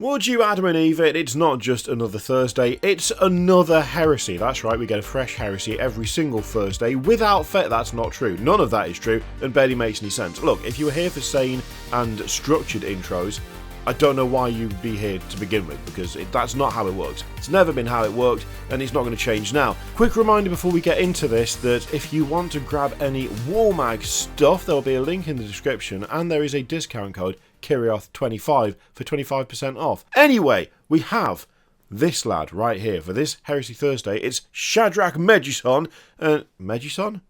Would you Adam and Eve it? It's not just another Thursday, it's another heresy. That's right, we get a fresh heresy every single Thursday without fail. That's not true. None of that is true and barely makes any sense. Look, if you were here for sane and structured intros, I don't know why you'd be here to begin with, because that's not how it works. It's never been how it worked, and it's not going to change now. Quick reminder before we get into this that if you want to grab any Warmag stuff, there will be a link in the description, and there is a discount code, Kirioth25, for 25% off. Anyway, we have this lad right here for this Heresy Thursday. It's Shadrak Meduson. Meduson?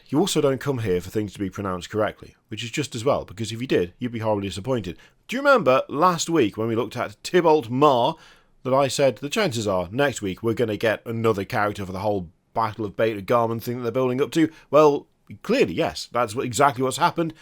You also don't come here for things to be pronounced correctly, which is just as well, because if you did, you'd be horribly disappointed. Do you remember last week when we looked at Tybalt Mar that I said the chances are next week we're going to get another character for the whole Battle of Beta-Garmon thing that they're building up to? Well, clearly, yes, that's exactly what's happened.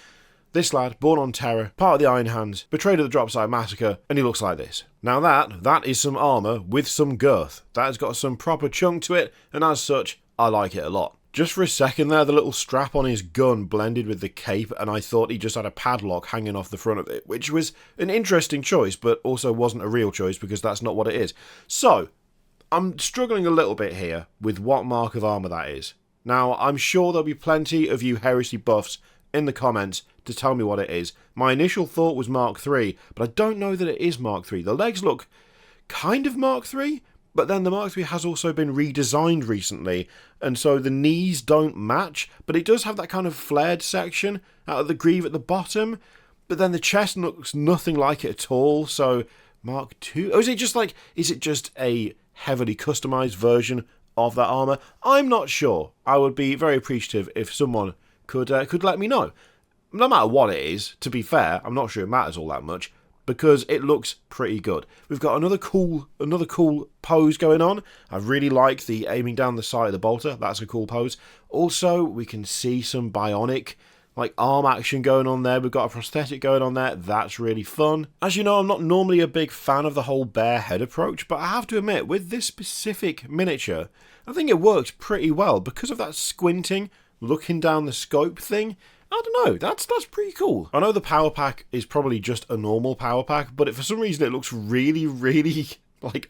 This lad, born on Terror, part of the Iron Hands, betrayed at the Dropside Massacre, and he looks like this. Now that is some armour with some girth. That has got some proper chunk to it, and as such, I like it a lot. Just for a second there, the little strap on his gun blended with the cape, and I thought he just had a padlock hanging off the front of it, which was an interesting choice, but also wasn't a real choice because that's not what it is. So, I'm struggling a little bit here with what mark of armour that is. Now, I'm sure there'll be plenty of you heresy buffs in the comments to tell me what it is. My initial thought was Mark III, but I don't know that it is Mark III. The legs look kind of Mark III, but then the Mark III has also been redesigned recently, and so the knees don't match, but it does have that kind of flared section out of the greave at the bottom, but then the chest looks nothing like it at all, so Mark II? Or is it just a heavily customized version of that armour? I'm not sure. I would be very appreciative if someone could let me know. No matter what it is, to be fair, I'm not sure it matters all that much, because it looks pretty good. We've got another cool pose going on. I really like the aiming down the side of the bolter. That's a cool pose. Also, we can see some bionic arm action going on there. We've got a prosthetic going on there. That's really fun. As you know, I'm not normally a big fan of the whole bare head approach, but I have to admit, with this specific miniature, I think it works pretty well because of that squinting, looking down the scope thing. I don't know, that's pretty cool. I know the power pack is probably just a normal power pack, but for some reason it looks really, really,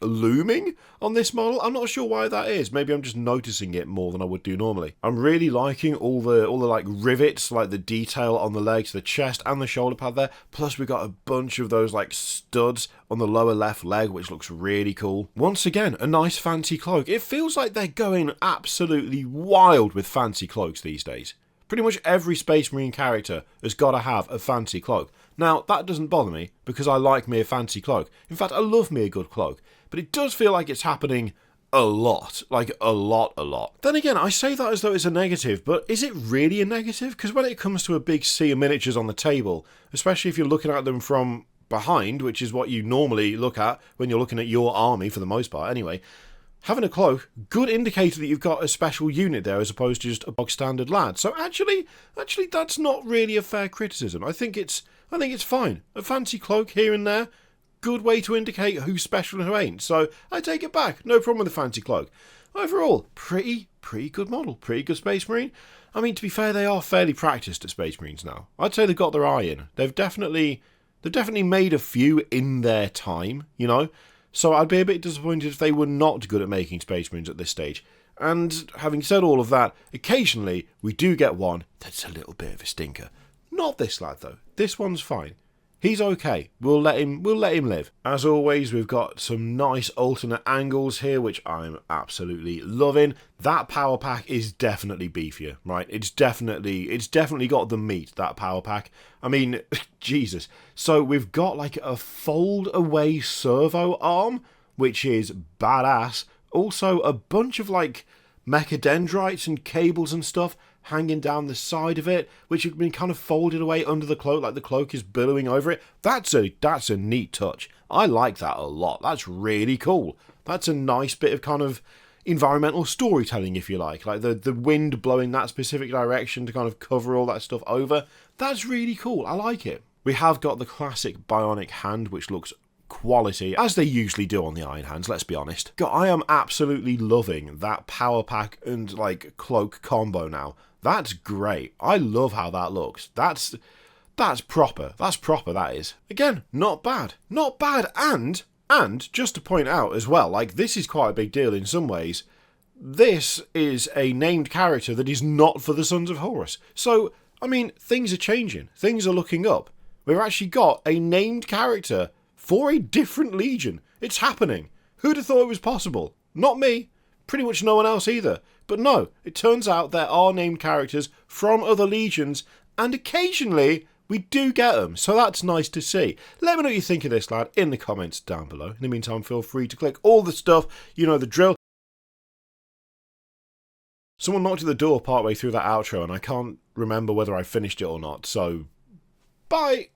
looming on this model. I'm not sure why that is. Maybe I'm just noticing it more than I would do normally. I'm really liking all the rivets, the detail on the legs, the chest, and the shoulder pad there. Plus we've got a bunch of those, studs on the lower left leg, which looks really cool. Once again, a nice fancy cloak. It feels like they're going absolutely wild with fancy cloaks these days. Pretty much every Space Marine character has got to have a fancy cloak. Now, that doesn't bother me, because I like me a fancy cloak. In fact, I love me a good cloak. But it does feel like it's happening a lot. A lot. Then again, I say that as though it's a negative, but is it really a negative? Because when it comes to a big sea of miniatures on the table, especially if you're looking at them from behind, which is what you normally look at when you're looking at your army, for the most part anyway, having a cloak, good indicator that you've got a special unit there as opposed to just a bog standard lad. So actually, that's not really a fair criticism. I think it's fine. A fancy cloak here and there, good way to indicate who's special and who ain't. So I take it back. No problem with the fancy cloak. Overall, pretty good model. Pretty good Space Marine. I mean, to be fair, they are fairly practiced at Space Marines now. I'd say they've got their eye in. They've definitely made a few in their time, you know. So I'd be a bit disappointed if they were not good at making Space Marines at this stage. And having said all of that, occasionally we do get one that's a little bit of a stinker. Not this lad though. This one's fine. He's okay. We'll let him live. As always, we've got some nice alternate angles here, which I'm absolutely loving. That power pack is definitely beefier, right? It's definitely got the meat, that power pack. I mean, Jesus. So we've got a fold away servo-arm, which is badass. Also a bunch of mechadendrites and cables and stuff hanging down the side of it, which have been kind of folded away under the cloak, like the cloak is billowing over it. That's a neat touch. I like that a lot. That's really cool. That's a nice bit of kind of environmental storytelling, if you like the wind blowing that specific direction to kind of cover all that stuff over. That's really cool. I like it. We have got the classic bionic hand, which looks quality, as they usually do on the Iron Hands, let's be honest. God, I am absolutely loving that power pack and cloak combo now. That's great. I love how that looks. That's proper. That's proper, that is. Again, not bad. Not bad. And just to point out as well, like, this is quite a big deal in some ways. This is a named character that is not for the Sons of Horus. So, I mean, things are changing. Things are looking up. We've actually got a named character for a different legion. It's happening. Who'd have thought it was possible? Not me. Pretty much no one else either. But no, it turns out there are named characters from other legions, and occasionally we do get them, so that's nice to see. Let me know what you think of this, lad, in the comments down below. In the meantime, feel free to click all the stuff, you know the drill. Someone knocked at the door partway through that outro, and I can't remember whether I finished it or not, so bye!